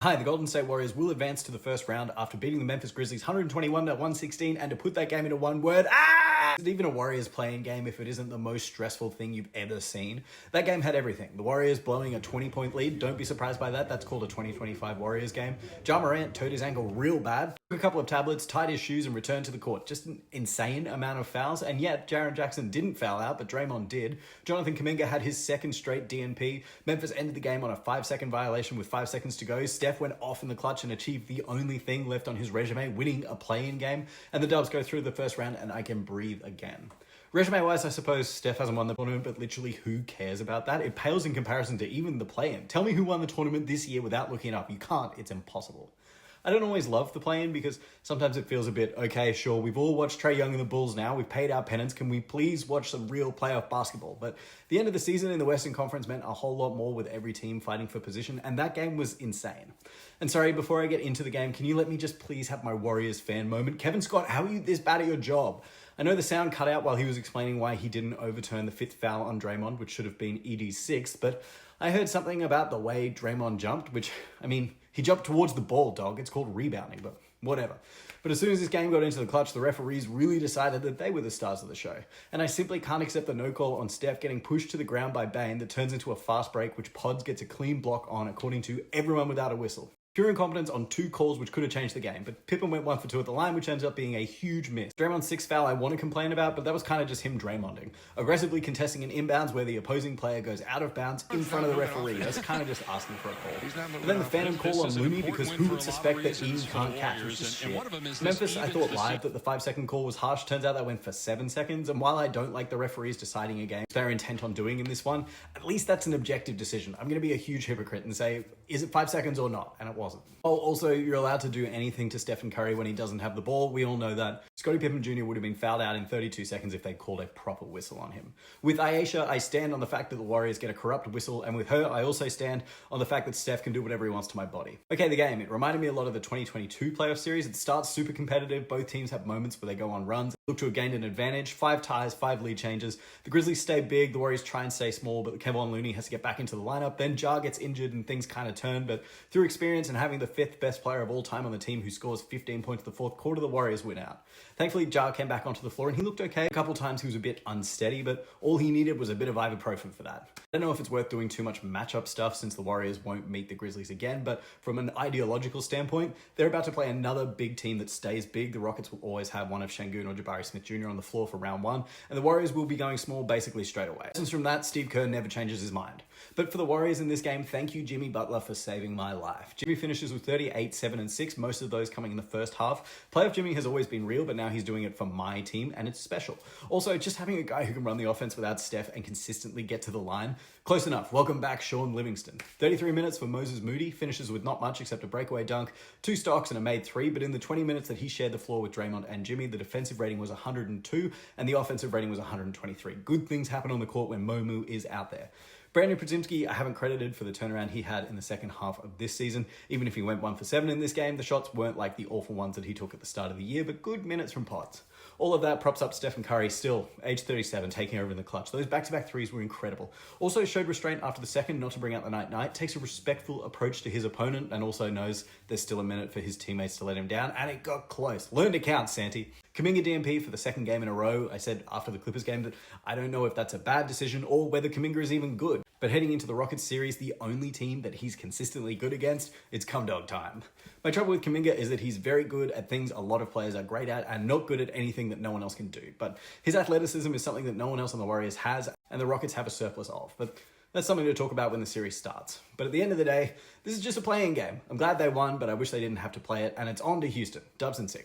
Hi, the Golden State Warriors will advance to the first round after beating the Memphis Grizzlies 121-116, and to put that game into one word, is it even a Warriors playing game if it isn't the most stressful thing you've ever seen? That game had everything. The Warriors blowing a 20-point lead. Don't be surprised by that. That's called a 2025 Warriors game. Ja Morant towed his ankle real bad. Took a couple of tablets, tied his shoes, and returned to the court. Just an insane amount of fouls, and yet Jaren Jackson didn't foul out, but Draymond did. Jonathan Kuminga had his second straight DNP. Memphis ended the game on a 5-second violation with 5 seconds to go. Steph went off in the clutch and achieved the only thing left on his resume, winning a play-in game. And the Dubs go through the first round, and I can breathe again. Resume-wise, I suppose Steph hasn't won the tournament, but literally who cares about that? It pales in comparison to even the play-in. Tell me who won the tournament this year without looking it up. You can't. It's impossible. I don't always love the play-in because sometimes it feels a bit, okay, sure, we've all watched Trae Young and the Bulls now, we've paid our penance, can we please watch some real playoff basketball? But the end of the season in the Western Conference meant a whole lot more with every team fighting for position, and that game was insane. And sorry, before I get into the game, can you let me just please have my Warriors fan moment? Kevin Scott, how are you this bad at your job? I know the sound cut out while he was explaining why he didn't overturn the 5th foul on Draymond, which should have been ED's 6th, but I heard something about the way Draymond jumped, which, I mean, he jumped towards the ball, dog. It's called rebounding, but whatever. But as soon as this game got into the clutch, the referees really decided that they were the stars of the show. And I simply can't accept the no call on Steph getting pushed to the ground by Bane that turns into a fast break, which Pods gets a clean block on, according to everyone without a whistle. Pure incompetence on 2 calls which could have changed the game, but Pippen went 1 for 2 at the line, which ends up being a huge miss. Draymond's 6th foul I want to complain about, but that was kind of just him Draymonding. Aggressively contesting an inbounds where the opposing player goes out of bounds in front of the referee. That's kind of just asking for a call. But then the phantom call on Looney, because who would suspect that Eden can't catch, which is shit. Memphis, I thought live that the 5-second call was harsh. Turns out that went for 7 seconds, and while I don't like the referees deciding a game they're intent on doing in this one, at least that's an objective decision. I'm going to be a huge hypocrite and say, is it 5 seconds or not? And it wasn't. Oh, also, you're allowed to do anything to Stephen Curry when he doesn't have the ball. We all know that. Scottie Pippen Jr. would have been fouled out in 32 seconds if they called a proper whistle on him. With Ayesha, I stand on the fact that the Warriors get a corrupt whistle, and with her, I also stand on the fact that Steph can do whatever he wants to my body. Okay, the game. It reminded me a lot of the 2022 playoff series. It starts super competitive. Both teams have moments where they go on runs, look to have gained an advantage. 5 ties, 5 lead changes. The Grizzlies stay big. The Warriors try and stay small, but Kevon Looney has to get back into the lineup. Then Ja gets injured and things kind of turn, but through experience and having the 5th best player of all time on the team who scores 15 points in the 4th quarter, the Warriors win out. Thankfully, Ja came back onto the floor and he looked okay. A couple times he was a bit unsteady, but all he needed was a bit of ibuprofen for that. I don't know if it's worth doing too much matchup stuff since the Warriors won't meet the Grizzlies again, but from an ideological standpoint, they're about to play another big team that stays big. The Rockets will always have one of Şengün or Jabari Smith Jr. on the floor for round 1, and the Warriors will be going small basically straight away. Since from that, Steve Kerr never changes his mind. But for the Warriors in this game, thank you Jimmy Butler for saving my life. Jimmy finishes with 38, 7, and 6, most of those coming in the first half. Playoff Jimmy has always been real, but now he's doing it for my team, and it's special. Also, just having a guy who can run the offense without Steph and consistently get to the line, close enough. Welcome back, Sean Livingston. 33 minutes for Moses Moody, finishes with not much except a breakaway dunk, 2 stocks and a made 3, but in the 20 minutes that he shared the floor with Draymond and Jimmy, the defensive rating was 102, and the offensive rating was 123. Good things happen on the court when Momu is out there. Brandon Podziemski, I haven't credited for the turnaround he had in the second half of this season. Even if he went 1 for 7 in this game, the shots weren't like the awful ones that he took at the start of the year, but good minutes from Pods. All of that props up Stephen Curry, still age 37, taking over in the clutch. Those back-to-back threes were incredible. Also showed restraint after the second, not to bring out the night-night, takes a respectful approach to his opponent, and also knows there's still a minute for his teammates to let him down, and it got close. Learn to count, Santi. Kuminga DNP for the 2nd game in a row. I said after the Clippers game that I don't know if that's a bad decision or whether Kuminga is even good. But heading into the Rockets series, the only team that he's consistently good against, it's come dog time. My trouble with Kuminga is that he's very good at things a lot of players are great at and not good at anything that no one else can do. But his athleticism is something that no one else on the Warriors has, and the Rockets have a surplus of. But that's something to talk about when the series starts. But at the end of the day, this is just a playing game. I'm glad they won, but I wish they didn't have to play it, and it's on to Houston. Dubs in 6.